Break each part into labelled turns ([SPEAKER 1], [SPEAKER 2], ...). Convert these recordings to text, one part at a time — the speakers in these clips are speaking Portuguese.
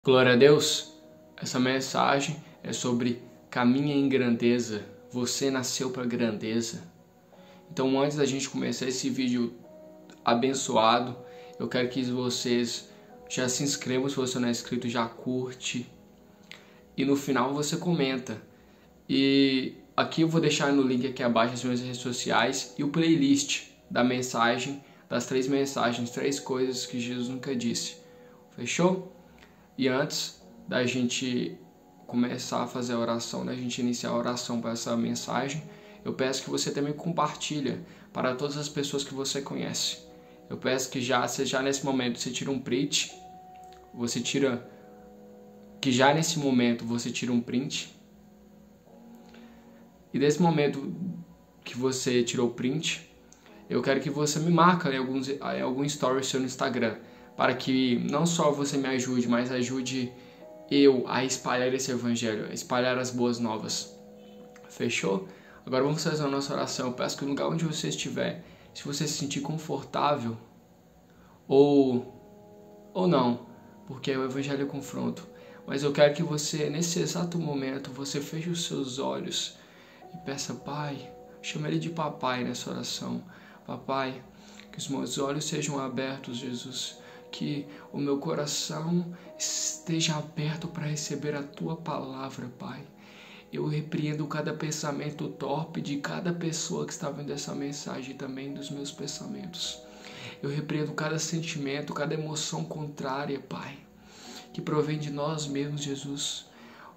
[SPEAKER 1] Glória a Deus, essa mensagem é sobre caminha em grandeza, você nasceu para grandeza. Então antes da gente começar esse vídeo abençoado, eu quero que vocês já se inscrevam, se você não é inscrito já curte e no final você comenta. E aqui eu vou deixar no link aqui abaixo as minhas redes sociais e o playlist da mensagem, das 3 mensagens, 3 coisas que Jesus nunca disse, fechou? E antes da gente começar a fazer a oração, da gente iniciar a oração para essa mensagem, eu peço que você também compartilhe para todas as pessoas que você conhece. Eu peço que já nesse momento você tira um print, E nesse momento que você tirou o print, eu quero que você me marque em algum story seu no Instagram, para que não só você me ajude, mas ajude eu a espalhar esse evangelho, a espalhar as boas novas. Fechou? Agora vamos fazer a nossa oração. Eu peço que no lugar onde você estiver, se você se sentir confortável ou não, porque o evangelho é confronto, mas eu quero que você, nesse exato momento, você feche os seus olhos e peça: Pai, chama Ele de Papai nessa oração. Papai, que os meus olhos sejam abertos, Jesus, que o meu coração esteja aberto para receber a Tua palavra, Pai. Eu repreendo cada pensamento torpe de cada pessoa que está vendo essa mensagem, também dos meus pensamentos. Eu repreendo cada sentimento, cada emoção contrária, Pai, que provém de nós mesmos, Jesus.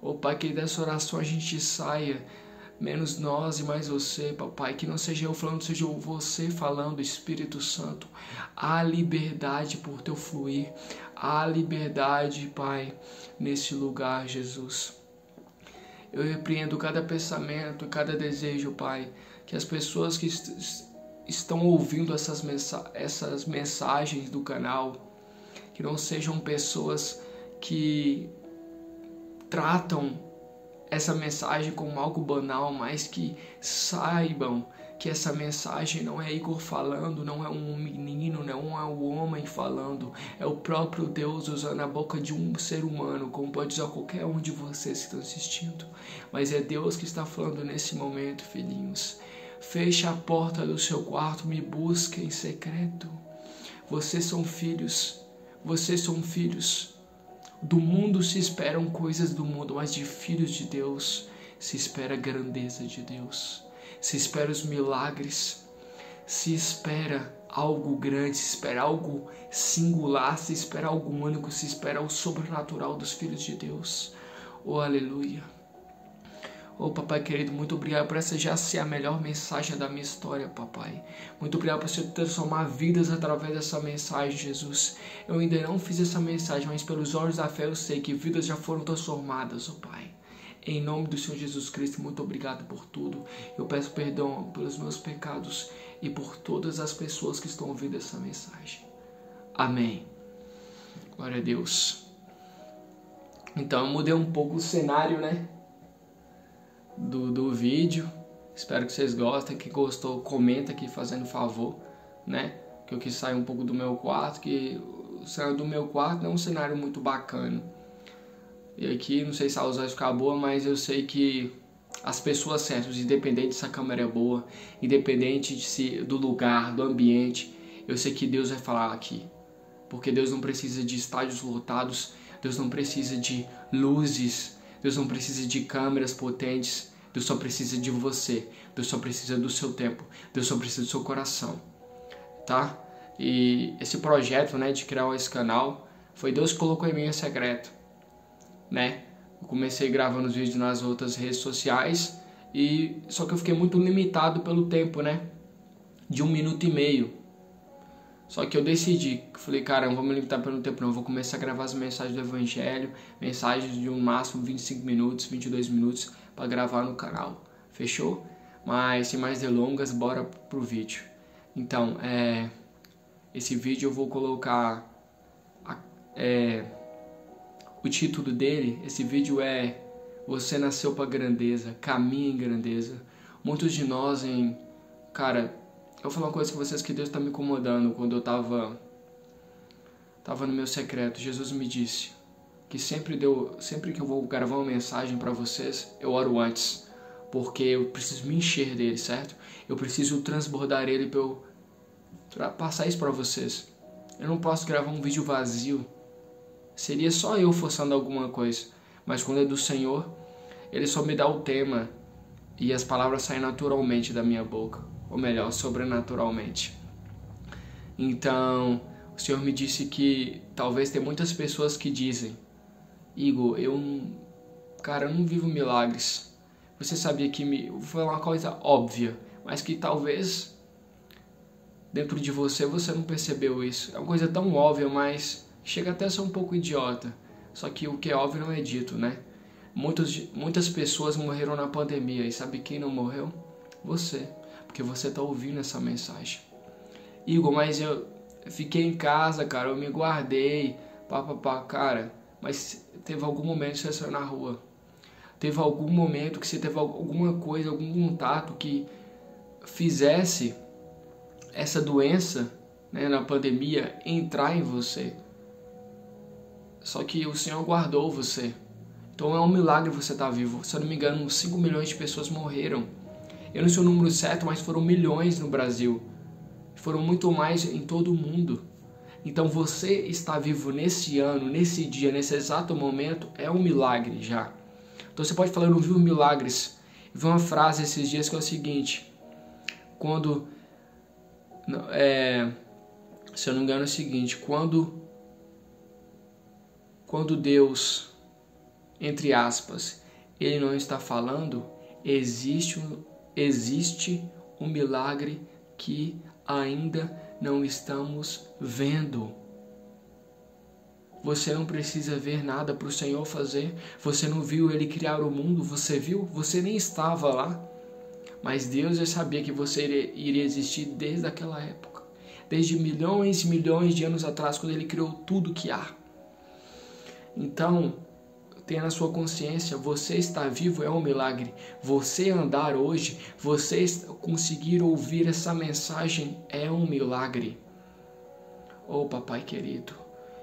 [SPEAKER 1] Oh, Pai, que dessa oração a gente saia menos nós e mais você, papai, que não seja eu falando, seja você falando, Espírito Santo. Há liberdade por teu fluir, há liberdade, Pai, nesse lugar, Jesus. Eu repreendo cada pensamento, cada desejo, Pai, que as pessoas que estão ouvindo essas mensagens do canal, que não sejam pessoas que tratam essa mensagem como algo banal, mas que saibam que essa mensagem não é Igor falando, não é um menino, não é um homem falando, é o próprio Deus usando a boca de um ser humano, como pode usar qualquer um de vocês que estão assistindo. Mas é Deus que está falando nesse momento, filhinhos. Feche a porta do seu quarto, me busque em secreto. Vocês são filhos. Do mundo se esperam coisas do mundo, mas de filhos de Deus se espera a grandeza de Deus. Se espera os milagres, se espera algo grande, se espera algo singular, se espera algo único, se espera o sobrenatural dos filhos de Deus. Oh, aleluia. Oh, papai querido, muito obrigado por essa já ser a melhor mensagem da minha história, papai. Muito obrigado por você transformar vidas através dessa mensagem, Jesus. Eu ainda não fiz essa mensagem, mas pelos olhos da fé eu sei que vidas já foram transformadas, oh Pai. Em nome do Senhor Jesus Cristo, muito obrigado por tudo. Eu peço perdão pelos meus pecados e por todas as pessoas que estão ouvindo essa mensagem. Amém. Glória a Deus. Então eu mudei um pouco o cenário, né? Do vídeo. Espero que vocês gostem. Quem gostou, comenta aqui fazendo favor, né? Que eu quis sair um pouco do meu quarto, que o cenário do meu quarto não é um cenário muito bacana. E aqui, não sei se a luz vai ficar boa, mas eu sei que as pessoas certas, independente se a câmera é boa, independente do lugar, do ambiente, eu sei que Deus vai falar aqui. Porque Deus não precisa de estádios lotados, Deus não precisa de luzes, Deus não precisa de câmeras potentes, Deus só precisa de você, Deus só precisa do seu tempo, Deus só precisa do seu coração, tá? E esse projeto, né, de criar esse canal, foi Deus que colocou em mim em secreto, né? Eu comecei gravando os vídeos nas outras redes sociais, só que eu fiquei muito limitado pelo tempo, né? De 1 minuto e meio. Só que eu decidi, falei, cara, não vou me limitar pelo tempo não, eu vou começar a gravar as mensagens do Evangelho, mensagens de um máximo 25 minutos, 22 minutos para gravar no canal, fechou? Mas sem mais delongas, bora pro vídeo. Então, esse vídeo eu vou colocar o título dele, esse vídeo é Você Nasceu para Grandeza, Caminha em Grandeza. Muitos de nós cara, eu vou falar uma coisa com vocês que Deus está me incomodando. Quando eu tava no meu secreto, Jesus me disse que sempre que eu vou gravar uma mensagem para vocês, eu oro antes, porque eu preciso me encher dele, certo? Eu preciso transbordar ele para passar isso para vocês. Eu não posso gravar um vídeo vazio. Seria só eu forçando alguma coisa. Mas quando é do Senhor, Ele só me dá o tema e as palavras saem naturalmente da minha boca. Ou melhor, sobrenaturalmente. Então, o Senhor me disse que talvez tem muitas pessoas que dizem: Igor, eu não vivo milagres. Você sabia que foi uma coisa óbvia, mas que talvez dentro de você não percebeu isso. É uma coisa tão óbvia, mas chega até a ser um pouco idiota. Só que o que é óbvio não é dito, né? Muitas pessoas morreram na pandemia. E sabe quem não morreu? Você. Porque você está ouvindo essa mensagem. Igor, mas eu fiquei em casa, cara. Eu me guardei. Cara. Mas teve algum momento que você saiu na rua. Teve algum momento que você teve alguma coisa, algum contato que fizesse essa doença, né, na pandemia, entrar em você. Só que o Senhor guardou você. Então é um milagre você estar vivo. Se eu não me engano, 5 milhões de pessoas morreram. Eu não sei o número certo, mas foram milhões no Brasil. Foram muito mais em todo o mundo. Então você estar vivo nesse ano, nesse dia, nesse exato momento, é um milagre já. Então você pode falar: eu não vivo milagres. Eu vi uma frase esses dias que é o seguinte: se eu não me engano é o seguinte, quando Deus, entre aspas, Ele não está falando, existe um milagre que ainda não estamos vendo. Você não precisa ver nada para o Senhor fazer. Você não viu Ele criar o mundo, você viu? Você nem estava lá. Mas Deus já sabia que você iria existir desde aquela época. Desde milhões e milhões de anos atrás, quando Ele criou tudo que há. Então, tenha na sua consciência, você estar vivo é um milagre. Você andar hoje, você conseguir ouvir essa mensagem é um milagre. Oh, papai querido,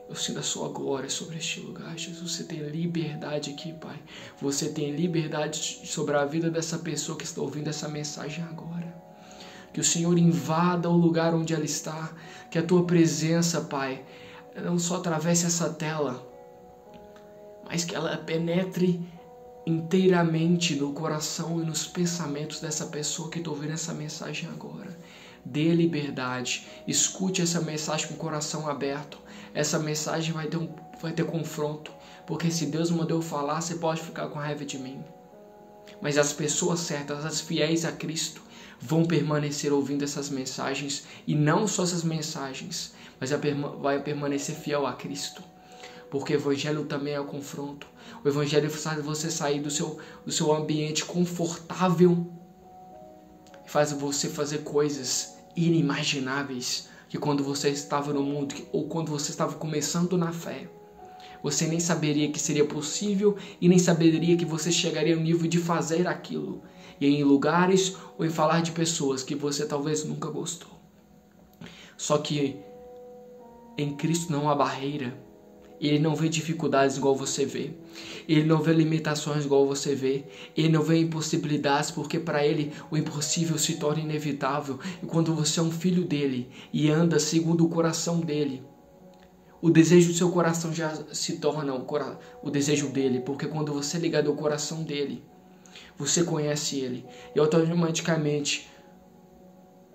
[SPEAKER 1] eu sinto a sua glória sobre este lugar, Jesus. Você tem liberdade aqui, Pai. Você tem liberdade sobre a vida dessa pessoa que está ouvindo essa mensagem agora. Que o Senhor invada o lugar onde ela está. Que a Tua presença, Pai, não só atravesse essa tela, mas que ela penetre inteiramente no coração e nos pensamentos dessa pessoa que está ouvindo essa mensagem agora. Dê liberdade. Escute essa mensagem com o coração aberto. Essa mensagem vai ter confronto. Porque se Deus mandou eu falar, você pode ficar com raiva de mim. Mas as pessoas certas, as fiéis a Cristo, vão permanecer ouvindo essas mensagens. E não só essas mensagens, mas vai permanecer fiel a Cristo. Porque o Evangelho também é o confronto. O Evangelho faz você sair do seu ambiente confortável e faz você fazer coisas inimagináveis que quando você estava no mundo ou quando você estava começando na fé, você nem saberia que seria possível e nem saberia que você chegaria ao nível de fazer aquilo. E em lugares ou em falar de pessoas que você talvez nunca gostou. Só que em Cristo não há barreira. Ele não vê dificuldades igual você vê. Ele não vê limitações igual você vê. Ele não vê impossibilidades, porque para ele o impossível se torna inevitável. E quando você é um filho dele e anda segundo o coração dele, o desejo do seu coração já se torna o desejo dele. Porque quando você é ligado ao coração dele, você conhece ele. E automaticamente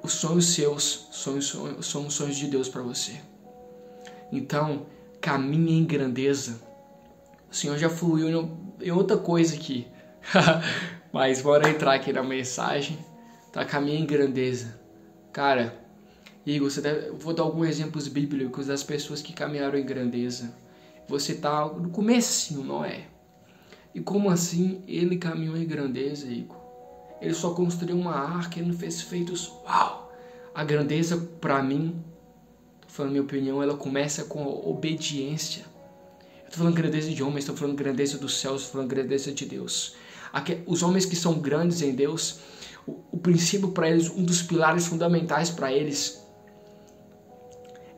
[SPEAKER 1] os sonhos seus são os sonhos de Deus para você. Então, caminhe em grandeza. O Senhor já fluiu em outra coisa aqui. Mas bora entrar aqui na mensagem. Tá? Caminhe em grandeza. Cara, Igor, vou dar alguns exemplos bíblicos das pessoas que caminharam em grandeza. Você tá no comecinho, Noé. E como assim ele caminhou em grandeza, Igor? Ele só construiu uma arca, ele não fez feitos. Uau! A grandeza, para mim, falando minha opinião, ela começa com a obediência. Eu estou falando grandeza de homens, estou falando grandeza dos céus, estou falando grandeza de Deus. Os homens que são grandes em Deus, o princípio para eles, um dos pilares fundamentais para eles,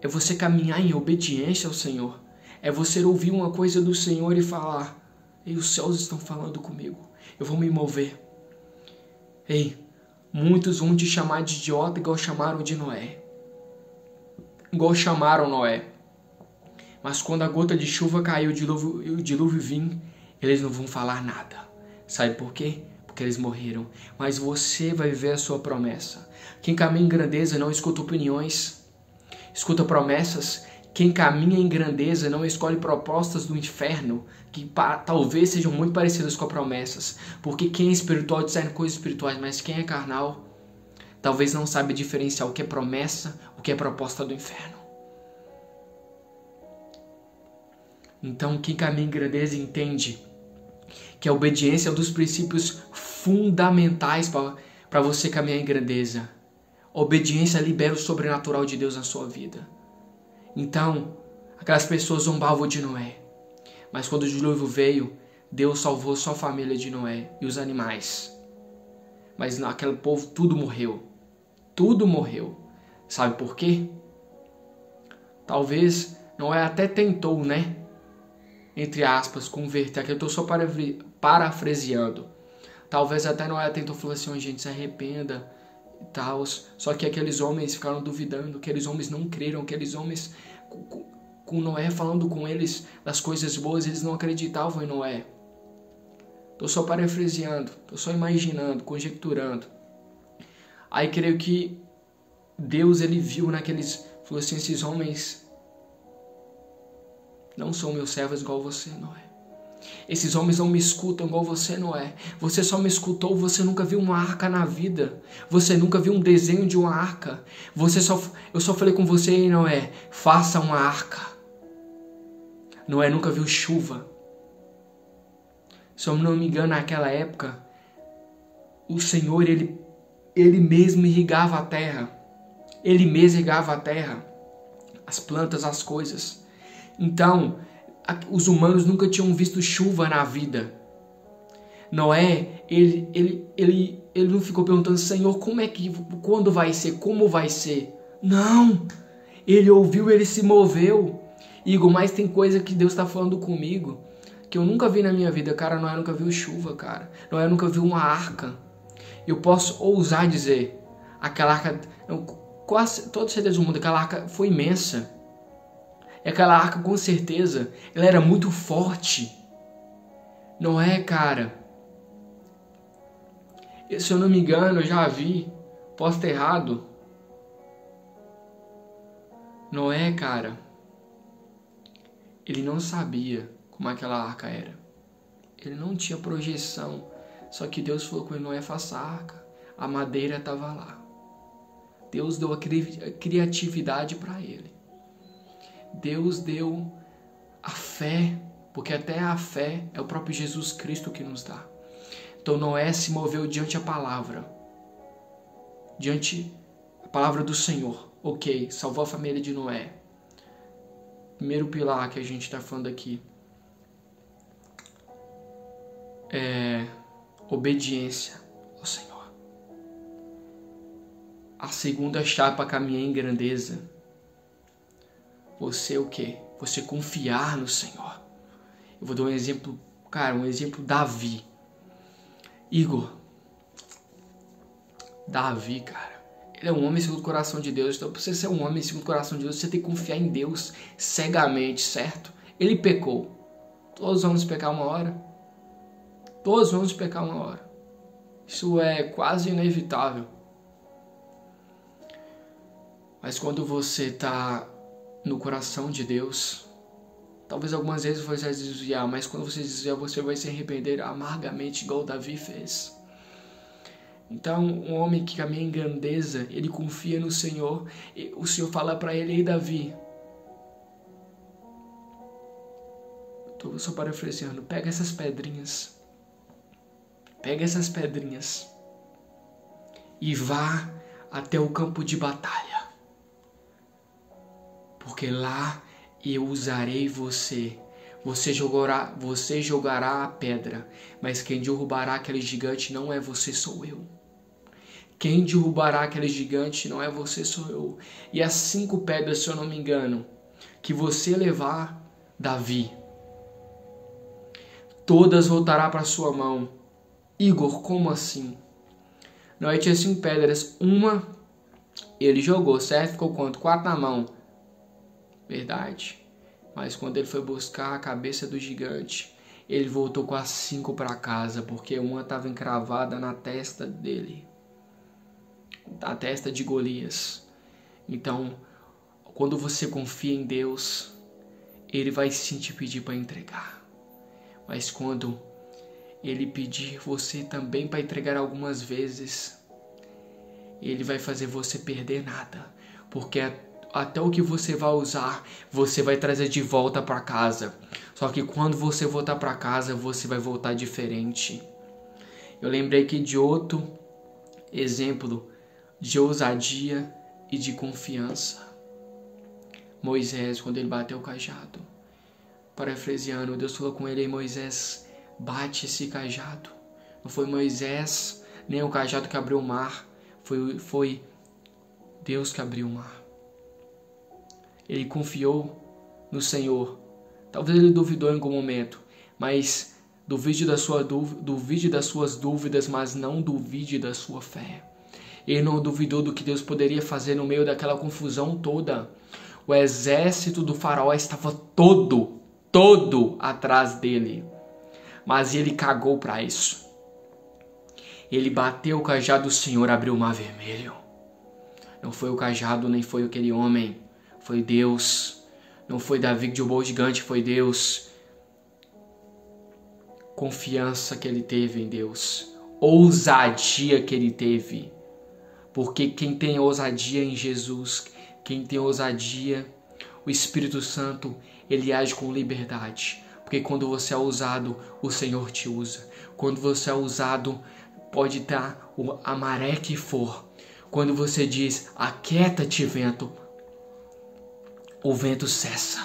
[SPEAKER 1] é você caminhar em obediência ao Senhor. É você ouvir uma coisa do Senhor e falar: ei, os céus estão falando comigo, eu vou me mover. Ei, muitos vão te chamar de idiota igual chamaram de Noé. Igual chamaram Noé. Mas quando a gota de chuva caiu e o dilúvio vir, eles não vão falar nada. Sabe por quê? Porque eles morreram. Mas você vai viver a sua promessa. Quem caminha em grandeza não escuta opiniões, escuta promessas. Quem caminha em grandeza não escolhe propostas do inferno, que talvez sejam muito parecidas com as promessas. Porque quem é espiritual discerne coisas espirituais, mas quem é carnal talvez não saiba diferenciar o que é promessa, o que é proposta do inferno. Então, quem caminha em grandeza entende que a obediência é um dos princípios fundamentais para você caminhar em grandeza. A obediência libera o sobrenatural de Deus na sua vida. Então, aquelas pessoas zombavam de Noé. Mas quando o dilúvio veio, Deus salvou só a família de Noé e os animais. Mas naquele povo tudo morreu. Tudo morreu. Sabe por quê? Talvez Noé até tentou, né? Entre aspas, converter. Aqui eu estou só parafraseando. Talvez até Noé tentou falar assim: oh, gente, se arrependa e tal. Só que aqueles homens ficaram duvidando, aqueles homens não creram, aqueles homens, com Noé falando com eles das coisas boas, eles não acreditavam em Noé. Estou só parafraseando, estou só imaginando, conjecturando. Aí creio que Deus, ele viu naqueles, falou assim: esses homens não são meus servos igual você, Noé. Esses homens não me escutam igual você, Noé. Você só me escutou, você nunca viu uma arca na vida. Você nunca viu um desenho de uma arca. Eu só falei com você, Noé, faça uma arca. Noé nunca viu chuva. Se eu não me engano, naquela época, o Senhor, ele mesmo irrigava a terra. Ele mesmo irrigava a terra. As plantas, as coisas. Então, os humanos nunca tinham visto chuva na vida. Noé, ele não ficou perguntando: Senhor, quando vai ser, como vai ser? Não, ele ouviu, ele se moveu. Igor, mas tem coisa que Deus está falando comigo que eu nunca vi na minha vida. Cara, Noé nunca viu chuva, cara. Noé nunca viu uma arca. Eu posso ousar dizer, aquela arca, quase toda certeza do mundo, aquela arca foi imensa. E aquela arca, com certeza, ela era muito forte. Noé, cara, se eu não me engano, eu já vi, posso estar errado. Noé, cara, ele não sabia como aquela arca era. Ele não tinha projeção. Só que Deus falou com ele: Noé, faça a arca. A madeira estava lá. Deus deu a criatividade para ele. Deus deu a fé, porque até a fé é o próprio Jesus Cristo que nos dá. Então Noé se moveu diante a palavra. Diante a palavra do Senhor. Ok, salvou a família de Noé. Primeiro pilar que a gente está falando aqui é obediência ao Senhor. A segunda chave para caminhar em grandeza, você o quê? Você confiar no Senhor. Eu vou dar um exemplo, cara, um exemplo: Davi. Igor, Davi, cara, ele é um homem segundo o coração de Deus. Então, para você ser um homem segundo o coração de Deus, você tem que confiar em Deus cegamente, certo? Ele pecou. Todos vamos pecar uma hora. Todos vamos pecar uma hora. Isso é quase inevitável. Mas quando você está no coração de Deus, talvez algumas vezes você vai se desviar, mas quando você se desviar, você vai se arrepender amargamente, igual Davi fez. Então, um homem que caminha em grandeza, ele confia no Senhor. E o Senhor fala para ele: ei, Davi, estou só parafraseando, pega essas pedrinhas e vá até o campo de batalha, porque lá eu usarei você. Você jogará a pedra, mas quem derrubará aquele gigante não é você, sou eu. Quem derrubará aquele gigante não é você, sou eu. E as 5 pedras, se eu não me engano, que você levar Davi. Todas voltará para sua mão. Igor, como assim? Noé tinha 5 pedras. Uma ele jogou, certo? Ficou quanto? 4 na mão. Verdade. Mas quando ele foi buscar a cabeça do gigante, ele voltou com as 5 para casa, porque uma estava encravada na testa dele. Na testa de Golias. Então, quando você confia em Deus, Ele vai sim te pedir para entregar. Mas quando Ele pedir você também para entregar algumas vezes, Ele vai fazer você perder nada. Porque até o que você vai usar, você vai trazer de volta para casa. Só que quando você voltar para casa, você vai voltar diferente. Eu lembrei aqui de outro exemplo de ousadia e de confiança. Moisés, quando ele bateu o cajado, parafraseando, Deus falou com ele: Ei, Moisés, bate esse cajado. Não foi Moisés nem o cajado que abriu o mar, foi Deus que abriu o mar. Ele confiou no Senhor. Talvez ele duvidou em algum momento, mas duvide das suas dúvidas, mas não duvide da sua fé. Ele não duvidou do que Deus poderia fazer no meio daquela confusão toda. O exército do faraó estava todo atrás dele. Mas ele cagou para isso. Ele bateu o cajado do Senhor, abriu o mar vermelho. Não foi o cajado, nem foi aquele homem. Foi Deus. Não foi Davi que derrubou o gigante, foi Deus. Confiança que ele teve em Deus. Ousadia que ele teve. Porque quem tem ousadia em Jesus, quem tem ousadia, o Espírito Santo, ele age com liberdade. Porque quando você é ousado, o Senhor te usa. Quando você é ousado, pode estar a maré que for. Quando você diz, aquieta-te, vento, o vento cessa.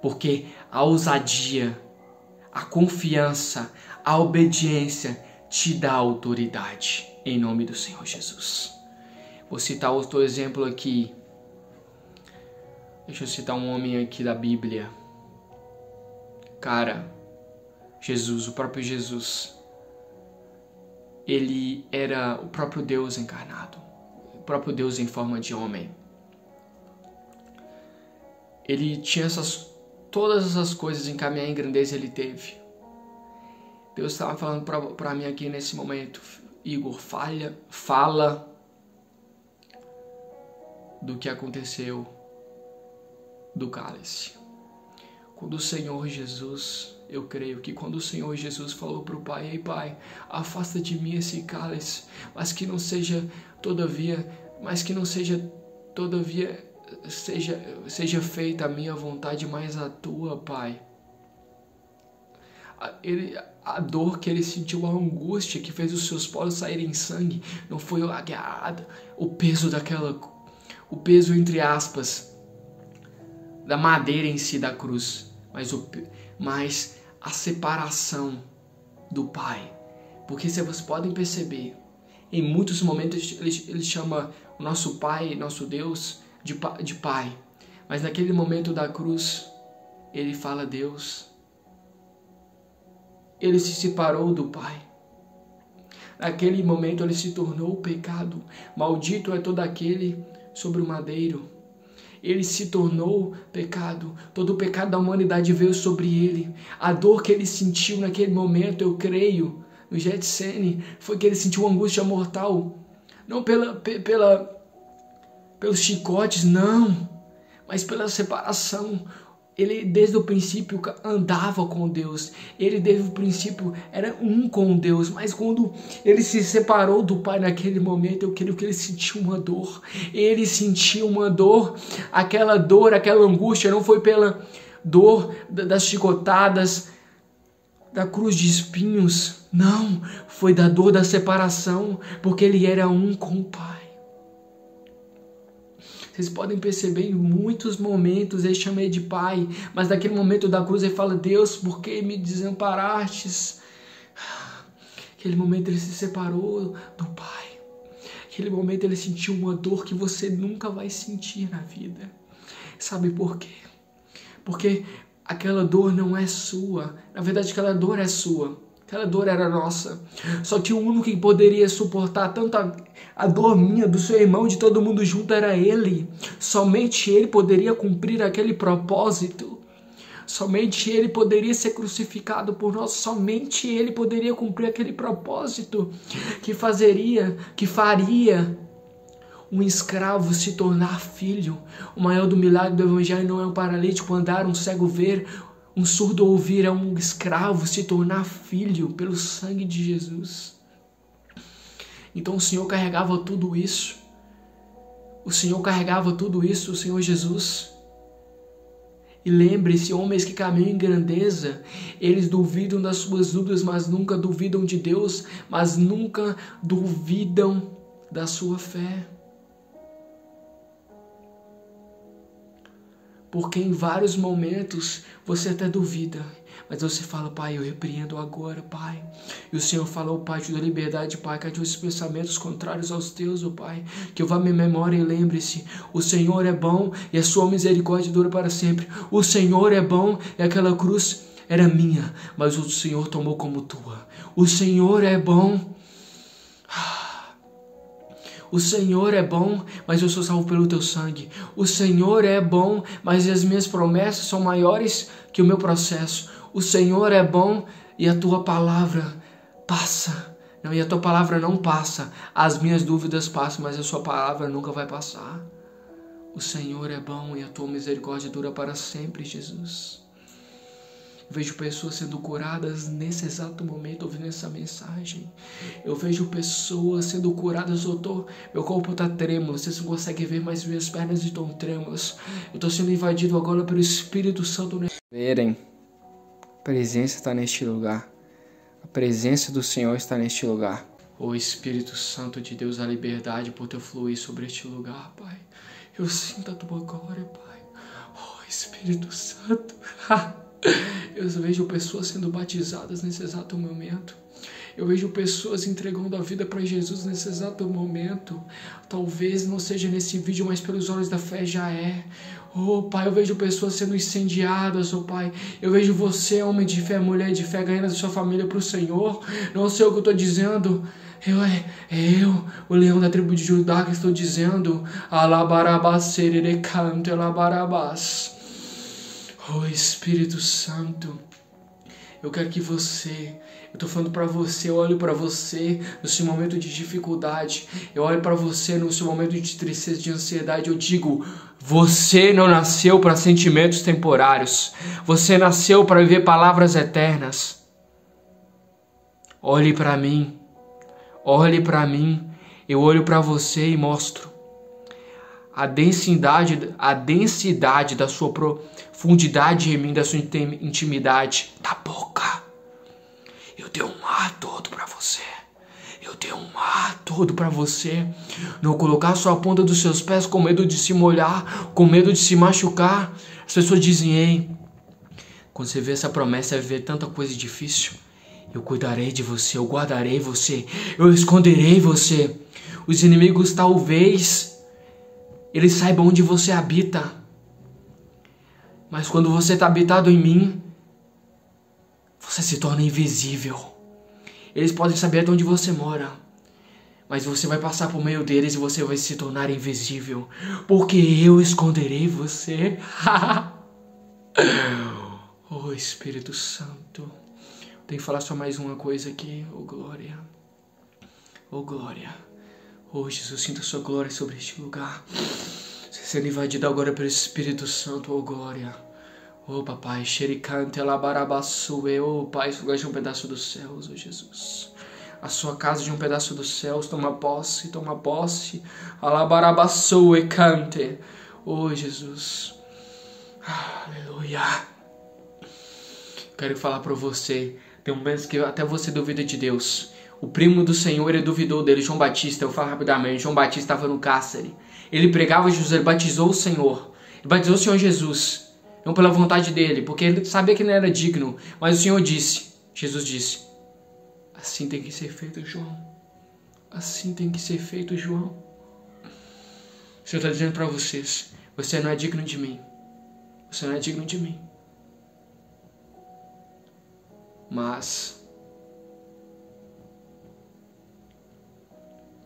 [SPEAKER 1] Porque a ousadia, a confiança, a obediência te dá autoridade. Em nome do Senhor Jesus. Vou citar outro exemplo aqui. Deixa eu citar um homem aqui da Bíblia. Cara, Jesus, o próprio Jesus. Ele era o próprio Deus encarnado. O próprio Deus em forma de homem. Ele tinha todas essas coisas em caminhar em grandeza, ele teve. Deus estava falando para mim aqui nesse momento: Igor, fala do que aconteceu do cálice. Quando o Senhor Jesus, eu creio que quando o Senhor Jesus falou para o Pai: Ei, Pai, afasta de mim esse cálice, mas que não seja todavia, seja feita a minha vontade, mas a tua, Pai. A dor que ele sentiu, a angústia que fez os seus poros saírem em sangue, não foi o peso entre aspas, da madeira em si da cruz, mas a separação do Pai. Porque se vocês podem perceber, em muitos momentos ele chama o nosso Pai, nosso Deus, de Pai. Mas naquele momento da cruz, ele fala Deus. Ele se separou do Pai. Naquele momento ele se tornou pecado. Maldito é todo aquele sobre o madeiro. Ele se tornou pecado. Todo o pecado da humanidade veio sobre ele. A dor que ele sentiu naquele momento, eu creio, no Getsêmen, foi que ele sentiu uma angústia mortal. Não pelos chicotes, não. Mas pela separação. Ele desde o princípio andava com Deus. Ele desde o princípio era um com Deus. Mas quando ele se separou do Pai naquele momento, eu creio que ele sentiu uma dor. Ele sentiu uma dor. Aquela angústia não foi pela dor das chicotadas, da cruz de espinhos. Não, foi da dor da separação. Porque ele era um com o Pai. Vocês podem perceber em muitos momentos ele chama ele de Pai, mas naquele momento da cruz ele fala: Deus, por que me desamparastes? Aquele momento ele se separou do Pai. Aquele momento ele sentiu uma dor que você nunca vai sentir na vida. Sabe por quê? Porque aquela dor não é sua. Na verdade, aquela dor é sua. Aquela dor era nossa. Só que o único que poderia suportar tanto a dor minha, do seu irmão, de todo mundo junto, era Ele. Somente Ele poderia cumprir aquele propósito. Somente Ele poderia ser crucificado por nós. Somente Ele poderia cumprir aquele propósito que faria um escravo se tornar filho. O maior do milagre do Evangelho não é um paralítico andar, um cego ver, um surdo ouvir, é um escravo se tornar filho pelo sangue de Jesus. Então o Senhor carregava tudo isso. O Senhor carregava tudo isso, o Senhor Jesus. E lembre-se, homens que caminham em grandeza, eles duvidam das suas dúvidas, mas nunca duvidam de Deus, mas nunca duvidam da sua fé. Porque em vários momentos você até duvida, mas você fala: Pai, eu repreendo agora, Pai. E o Senhor falou: Pai, te dou liberdade, Pai, que os pensamentos contrários aos teus, ó Pai, que eu vá à minha memória e lembre-se, o Senhor é bom e a sua misericórdia dura para sempre. O Senhor é bom e aquela cruz era minha, mas o Senhor tomou como tua. O Senhor é bom. O Senhor é bom, mas eu sou salvo pelo teu sangue. O Senhor é bom, mas as minhas promessas são maiores que o meu processo. O Senhor é bom e a tua palavra passa. Não, e a tua palavra não passa. As minhas dúvidas passam, mas a sua palavra nunca vai passar. O Senhor é bom e a tua misericórdia dura para sempre, Jesus. Vejo pessoas sendo curadas nesse exato momento ouvindo essa mensagem. Eu vejo pessoas sendo curadas. Meu corpo está trêmulo. Vocês não conseguem ver, mas minhas pernas estão trêmulas. Eu estou sendo invadido agora pelo Espírito Santo. Verem, a presença está neste lugar. A presença do Senhor está neste lugar. Ô Espírito Santo de Deus, a liberdade por teu fluir sobre este lugar, Pai. Eu sinto a tua glória, Pai. Ô Espírito Santo. Eu vejo pessoas sendo batizadas nesse exato momento. Eu vejo pessoas entregando a vida para Jesus nesse exato momento. Talvez não seja nesse vídeo, mas pelos olhos da fé já é. Oh, Pai, eu vejo pessoas sendo incendiadas, oh, Pai. Eu vejo você, homem de fé, mulher de fé, ganhando a sua família para o Senhor. Não sei o que eu estou dizendo. Eu, o leão da tribo de Judá, que estou dizendo. Alabarabás, sererecanto, alabarabás. Oh Espírito Santo, eu quero que você, eu estou falando para você, eu olho para você no seu momento de dificuldade, eu olho para você no seu momento de tristeza, de ansiedade, eu digo: você não nasceu para sentimentos temporários, você nasceu para viver palavras eternas. Olhe para mim, eu olho para você e mostro a densidade da sua profundidade em mim, da sua intimidade, da boca. Eu dei um mar todo para você. Eu dei um mar todo para você. Não colocar só a ponta dos seus pés com medo de se molhar, com medo de se machucar. As pessoas dizem: ei, quando você vê essa promessa, vai ver tanta coisa difícil. Eu cuidarei de você, eu guardarei você, eu esconderei você. Os inimigos talvez eles saibam onde você habita. Mas quando você está habitado em mim, você se torna invisível. Eles podem saber de onde você mora, mas você vai passar por meio deles e você vai se tornar invisível. Porque eu esconderei você. Oh Espírito Santo. Tenho que falar só mais uma coisa aqui. Oh glória. Oh glória. Oh Jesus, sinta a sua glória sobre este lugar. Você sendo invadido agora pelo Espírito Santo, oh glória. Oh papai, xericante, alabarabassue, oh pai, esse lugar de um pedaço dos céus, oh Jesus. A sua casa de um pedaço dos céus, toma posse, alabarabassue, cante, oh Jesus. Aleluia. Quero falar para você, tem momentos que até você duvida de Deus. O primo do Senhor, ele duvidou dele, João Batista. Eu falo rapidamente, João Batista estava no cárcere. Ele pregava Jesus, ele batizou o Senhor. Ele batizou o Senhor Jesus. Não pela vontade dele, porque ele sabia que não era digno. Mas o Senhor disse, Jesus disse: assim tem que ser feito, João. Assim tem que ser feito, João. O Senhor está dizendo para vocês: você não é digno de mim. Você não é digno de mim. Mas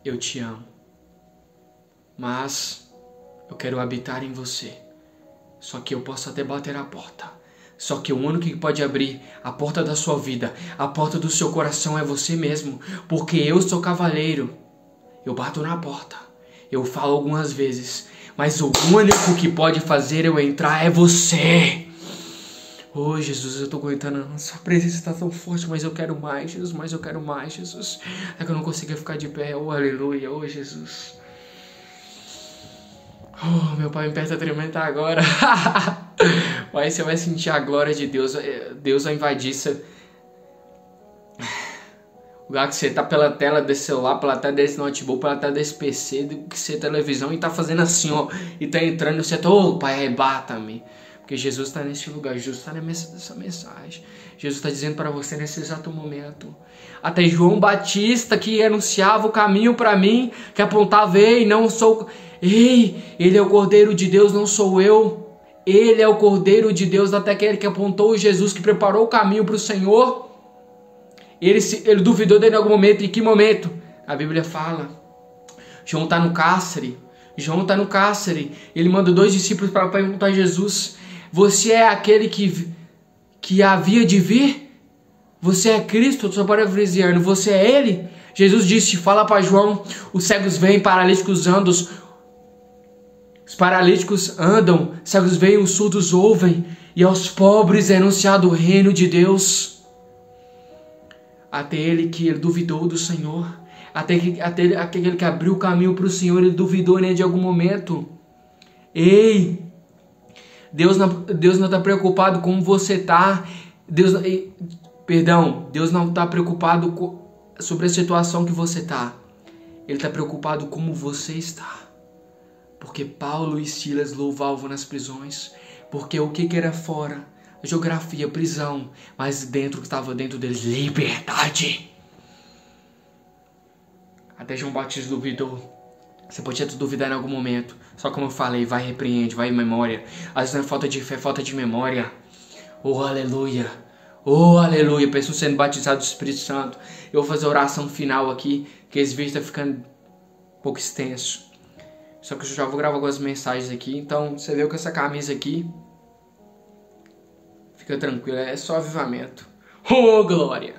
[SPEAKER 1] eu te amo. Mas eu quero habitar em você. Só que eu posso até bater a porta. Só que o único que pode abrir a porta da sua vida, a porta do seu coração é você mesmo. Porque eu sou cavaleiro. Eu bato na porta. Eu falo algumas vezes. Mas o único que pode fazer eu entrar é você. Oh, Jesus, eu tô aguentando. Sua presença está tão forte, mas eu quero mais, Jesus. Mas eu quero mais, Jesus. É que eu não consigo ficar de pé. Oh, aleluia. Oh, Jesus. Oh, meu pai, me aperta tremendo agora. Aí você vai sentir a glória de Deus. Deus vai invadir seu... O lugar que você tá pela tela desse celular, pela tela desse notebook, pela tela desse PC, que você televisão e tá fazendo assim, ó. E tá entrando e você tá, ô pai, arrebata-me. Porque Jesus está nesse lugar, Jesus está nessa mensagem. Jesus está dizendo para você nesse exato momento. Até João Batista que anunciava o caminho para mim, que apontava, ei, não sou... Ei, ele é o Cordeiro de Deus, não sou eu. Ele é o Cordeiro de Deus, até aquele que apontou Jesus, que preparou o caminho para o Senhor. Ele duvidou dele em algum momento. Em que momento? A Bíblia fala. João está no cárcere. João está no cárcere. Ele manda 2 discípulos para perguntar a Jesus: você é aquele que havia de vir? Você é Cristo? Só parafraseando, você é Ele? Jesus disse, fala para João, os cegos vêm, paralíticos andam, os paralíticos andam, cegos veem, os surdos ouvem, e aos pobres é anunciado o reino de Deus. Até ele que ele duvidou do Senhor, até aquele que abriu o caminho para o Senhor, ele duvidou de algum momento. Ei, Deus não está preocupado com como você está. Deus não está preocupado sobre a situação que você está. Ele está preocupado como você está. Porque Paulo e Silas louvavam nas prisões. Porque o que era fora? Geografia, prisão. Mas dentro que estava dentro deles, liberdade. Até João Batista duvidou. Você podia duvidar em algum momento. Só como eu falei, vai, repreende, vai em memória. Às vezes não é falta de fé, é falta de memória. Oh, aleluia. Oh, aleluia. Pessoas sendo batizadas do Espírito Santo. Eu vou fazer a oração final aqui, que esse vídeo está ficando um pouco extenso. Só que eu já vou gravar algumas mensagens aqui. Então, você viu com essa camisa aqui. Fica tranquilo, é só avivamento. Oh, glória.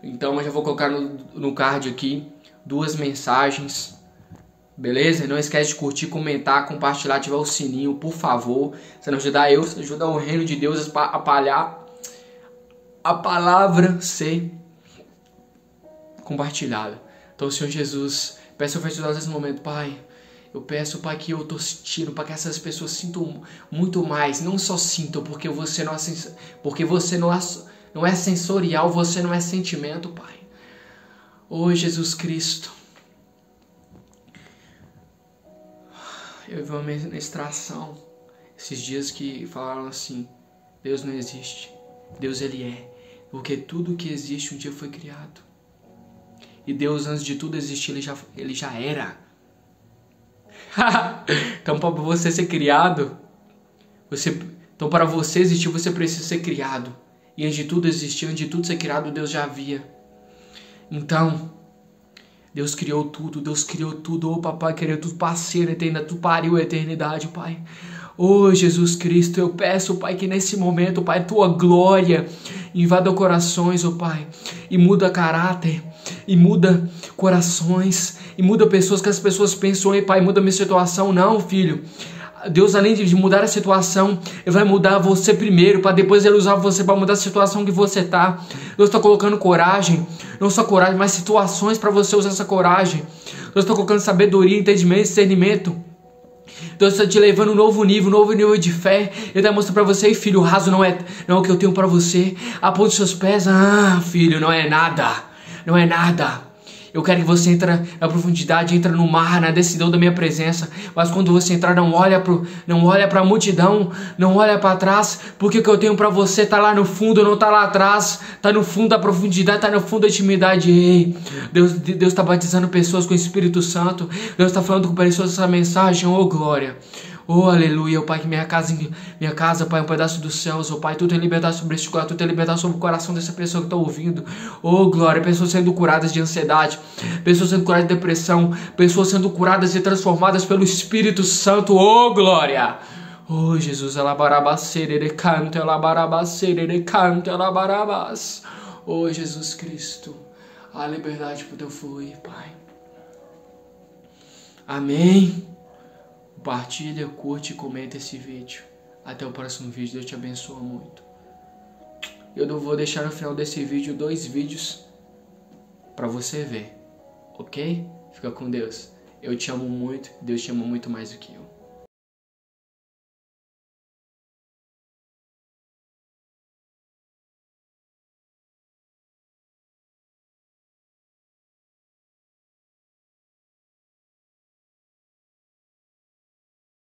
[SPEAKER 1] Então, eu já vou colocar no card aqui 2 mensagens. Beleza? Não esquece de curtir, comentar, compartilhar, ativar o sininho, por favor. Você não ajudar eu, você ajuda o reino de Deus a espalhar a palavra ser compartilhada. Então, Senhor Jesus, peço ao Senhor nesse momento, Pai. Eu peço, Pai, que eu estou sentindo, para que essas pessoas sintam muito mais. Não só sintam, porque você não é sensorial, você não é sentimento, Pai. Oh, Jesus Cristo. Eu vi uma ministração esses dias que falaram assim: Deus não existe, Deus Ele é, porque tudo que existe um dia foi criado. E Deus, antes de tudo existir, Ele já era. Então, para você ser criado, então para você existir, você precisa ser criado. E antes de tudo existir, antes de tudo ser criado, Deus já havia. Então, Deus criou tudo, oh papai, criou tudo, parceiro, eternidade, tu pariu a eternidade, Pai. Oh, Jesus Cristo, eu peço, Pai, que nesse momento, Pai, Tua glória invada corações, oh Pai, e muda caráter, e muda corações, e muda pessoas, que as pessoas pensam, ei Pai, muda minha situação. Não, filho. Deus, além de mudar a situação, Ele vai mudar você primeiro, para depois Ele usar você para mudar a situação que você está. Deus está colocando coragem, não só coragem, mas situações para você usar essa coragem. Deus está colocando sabedoria, entendimento, discernimento. Deus está te levando a um novo nível de fé. Ele está mostrando para você, filho, o raso não é o que eu tenho para você. Aponte seus pés, filho, não é nada, não é nada. Eu quero que você entre na profundidade, entre no mar, na decisão da minha presença. Mas quando você entrar, não olha para a multidão, não olha para trás, porque o que eu tenho para você está lá no fundo, não está lá atrás. Está no fundo da profundidade, está no fundo da intimidade. Ei, Deus está batizando pessoas com o Espírito Santo. Deus está falando com pessoas essa mensagem. Oh, glória. Oh, aleluia, oh, Pai, que minha casa, Pai, é um pedaço dos céus, oh, Pai, Tu tem liberdade sobre este coração, Tu tem liberdade sobre o coração dessa pessoa que está ouvindo. Oh, glória, pessoas sendo curadas de ansiedade, pessoas sendo curadas de depressão, pessoas sendo curadas e transformadas pelo Espírito Santo. Oh, glória. Oh, Jesus, alabarabacere canto, alabarabacere canto, alabarabas. Oh, Jesus Cristo, a liberdade para o Teu fluir, Pai. Amém. Compartilha, curte e comenta esse vídeo. Até o próximo vídeo. Deus te abençoe muito. Eu vou deixar no final desse vídeo 2 vídeos para você ver. Ok? Fica com Deus. Eu te amo muito. Deus te ama muito mais do que eu.